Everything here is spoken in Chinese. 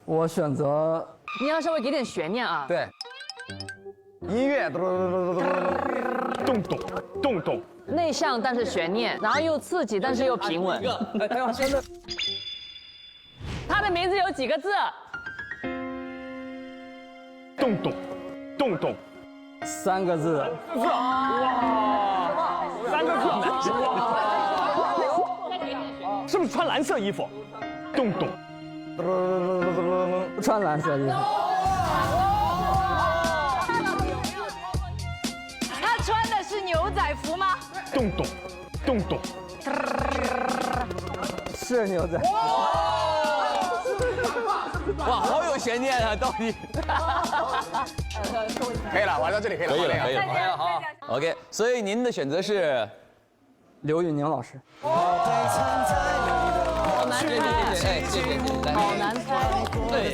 我选择你要稍微给点悬念啊。对，音乐动动动动，内向但是悬念，然后又刺激但是又平稳。哎呀，真的他的名字有几个字？动动动动3个字， ，3个字，是不是穿蓝色衣服？动动不穿蓝色衣服，他穿的是牛仔服吗？动动动动，是牛仔。哇，好有悬念啊，到底。可以了，玩到这里可以了，可以了，可以了。了，好。OK， 所以您的选择是刘宇宁老师。好难猜，谢谢，哎，谢谢，来好难猜。对。